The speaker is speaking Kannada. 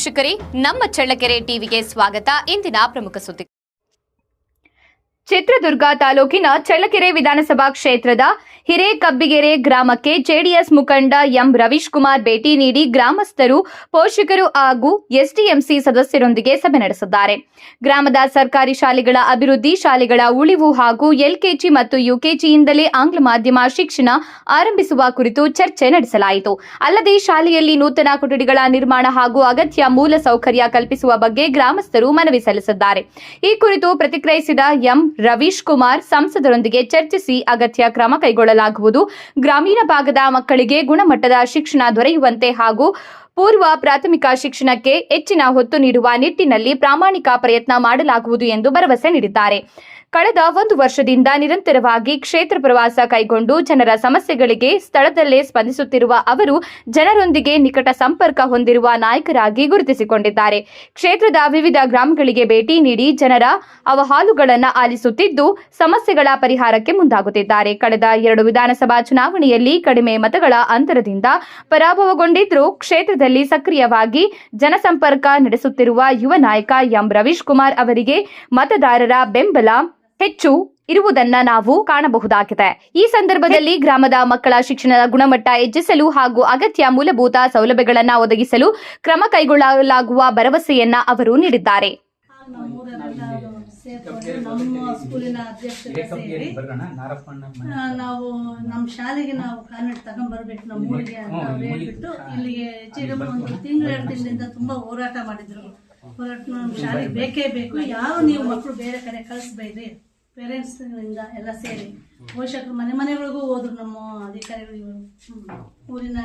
ವೀಕ್ಷಕರೇ, ನಮ್ಮ ಚಳ್ಳಕೆರೆ ಟಿವಿಗೆ ಸ್ವಾಗತ. ಇಂದಿನ ಪ್ರಮುಖ ಸುದ್ದಿ. ಚಿತ್ರದುರ್ಗ ತಾಲೂಕಿನ ಚಳ್ಳಕೆರೆ ವಿಧಾನಸಭಾ ಕ್ಷೇತ್ರದ ಹಿರೇಕಬ್ಬಿಗೆರೆ ಗ್ರಾಮಕ್ಕೆ ಜೆಡಿಎಸ್ ಮುಖಂಡ ಎಂ ರವೀಶ್ ಕುಮಾರ್ ಭೇಟಿ ನೀಡಿ ಗ್ರಾಮಸ್ಥರು, ಪೋಷಕರು ಹಾಗೂ ಎಸ್ಡಿಎಂಸಿ ಸದಸ್ಯರೊಂದಿಗೆ ಸಭೆ ನಡೆಸಿದ್ದಾರೆ. ಗ್ರಾಮದ ಸರ್ಕಾರಿ ಶಾಲೆಗಳ ಅಭಿವೃದ್ಧಿ, ಶಾಲೆಗಳ ಉಳಿವು ಹಾಗೂ ಎಲ್ಕೆಜಿ ಮತ್ತು ಯುಕೆಜಿಯಿಂದಲೇ ಆಂಗ್ಲ ಮಾಧ್ಯಮ ಶಿಕ್ಷಣ ಆರಂಭಿಸುವ ಕುರಿತು ಚರ್ಚೆ ನಡೆಸಲಾಯಿತು. ಅಲ್ಲದೆ ಶಾಲೆಯಲ್ಲಿ ನೂತನ ಕೊಠಡಿಗಳ ನಿರ್ಮಾಣ ಹಾಗೂ ಅಗತ್ಯ ಮೂಲ ಸೌಕರ್ಯ ಕಲ್ಪಿಸುವ ಬಗ್ಗೆ ಗ್ರಾಮಸ್ಥರು ಮನವಿ ಸಲ್ಲಿಸಿದ್ದಾರೆ. ಈ ಕುರಿತು ಪ್ರತಿಕ್ರಿಯಿಸಿದ ಎಂ ರವೀಶ್ ಕುಮಾರ್, ಸಂಸದರೊಂದಿಗೆ ಚರ್ಚಿಸಿ ಅಗತ್ಯ ಕ್ರಮ ಕೈಗೊಳ್ಳಲಾಗುವುದು. ಗ್ರಾಮೀಣ ಭಾಗದ ಮಕ್ಕಳಿಗೆ ಗುಣಮಟ್ಟದ ಶಿಕ್ಷಣ ದೊರೆಯುವಂತೆ ಹಾಗೂ ಪೂರ್ವ ಪ್ರಾಥಮಿಕ ಶಿಕ್ಷಣಕ್ಕೆ ಹೆಚ್ಚಿನ ಒತ್ತು ನೀಡುವ ನಿಟ್ಟಿನಲ್ಲಿ ಪ್ರಾಮಾಣಿಕ ಪ್ರಯತ್ನ ಮಾಡಲಾಗುವುದು ಎಂದು ಭರವಸೆ ನೀಡಿದ್ದಾರೆ. ಕಳೆದ 1 ವರ್ಷದಿಂದ ನಿರಂತರವಾಗಿ ಕ್ಷೇತ್ರ ಪ್ರವಾಸ ಕೈಗೊಂಡು ಜನರ ಸಮಸ್ಯೆಗಳಿಗೆ ಸ್ಥಳದಲ್ಲೇ ಸ್ಪಂದಿಸುತ್ತಿರುವ ಅವರು ಜನರೊಂದಿಗೆ ನಿಕಟ ಸಂಪರ್ಕ ಹೊಂದಿರುವ ನಾಯಕರಾಗಿ ಗುರುತಿಸಿಕೊಂಡಿದ್ದಾರೆ. ಕ್ಷೇತ್ರದ ವಿವಿಧ ಗ್ರಾಮಗಳಿಗೆ ಭೇಟಿ ನೀಡಿ ಜನರ ಅಹವಾಲುಗಳನ್ನು ಆಲಿಸುತ್ತಿದ್ದು ಸಮಸ್ಯೆಗಳ ಪರಿಹಾರಕ್ಕೆ ಮುಂದಾಗುತ್ತಿದ್ದಾರೆ. ಕಳೆದ 2 ವಿಧಾನಸಭಾ ಚುನಾವಣೆಯಲ್ಲಿ ಕಡಿಮೆ ಮತಗಳ ಅಂತರದಿಂದ ಪರಾಭವಗೊಂಡಿದ್ದರೂ ಕ್ಷೇತ್ರದಲ್ಲಿ ಸಕ್ರಿಯವಾಗಿ ಜನಸಂಪರ್ಕ ನಡೆಸುತ್ತಿರುವ ಯುವ ನಾಯಕ ಎಂ ರವೀಶ್ ಕುಮಾರ್ ಅವರಿಗೆ ಮತದಾರರ ಬೆಂಬಲ ಹೆಚ್ಚು ಇರುವುದನ್ನ ನಾವು ಕಾಣಬಹುದಾಗಿದೆ. ಈ ಸಂದರ್ಭದಲ್ಲಿ ಗ್ರಾಮದ ಮಕ್ಕಳ ಶಿಕ್ಷಣದ ಗುಣಮಟ್ಟ ಹೆಚ್ಚಿಸಲು ಹಾಗೂ ಅಗತ್ಯ ಮೂಲಭೂತ ಸೌಲಭ್ಯಗಳನ್ನು ಒದಗಿಸಲು ಕ್ರಮ ಕೈಗೊಳ್ಳಲಾಗುವ ಭರವಸೆಯನ್ನ ಅವರು ನೀಡಿದ್ದಾರೆ. ನಮ್ಮ ಸ್ಕೂಲಿನ ಅಧ್ಯಕ್ಷತೆ ಸೇರಿ ನಾವು ನಮ್ಮ ಶಾಲೆಗೆ ನಾವು ಕಾನ್ವೆಂಟ್ ತಗೊಂಡ್ಬರ್ಬೇಕು ನಮ್ಮ ಊರಿಗೆ ಅಂತ ಹೇಳ್ಬಿಟ್ಟು ಇಲ್ಲಿಗೆ ಹೆಚ್ಚಿಗೆ 1 ತಿಂಗಳು 2 ತಿಂಗಳಿಂದ ತುಂಬಾ ಹೋರಾಟ ಮಾಡಿದ್ರು. ಹೋರಾಟ ನಮ್ಮ ಶಾಲೆಗೆ ಬೇಕೇ ಬೇಕು, ಯಾರು ನೀವು ಮಕ್ಕಳು ಬೇರೆ ಕಡೆ ಕಳಿಸ್ಬೇಡ್ರಿ, ಪೇರೆಂಟ್ಸ್ ಇಂದ ಎಲ್ಲ ಸೇರಿ ಪೋಷಕರು ಮನೆಗಳಿಗೂ ಹೋದ್ರು ನಮ್ಮ ಅಧಿಕಾರಿಗಳು ಊರಿನ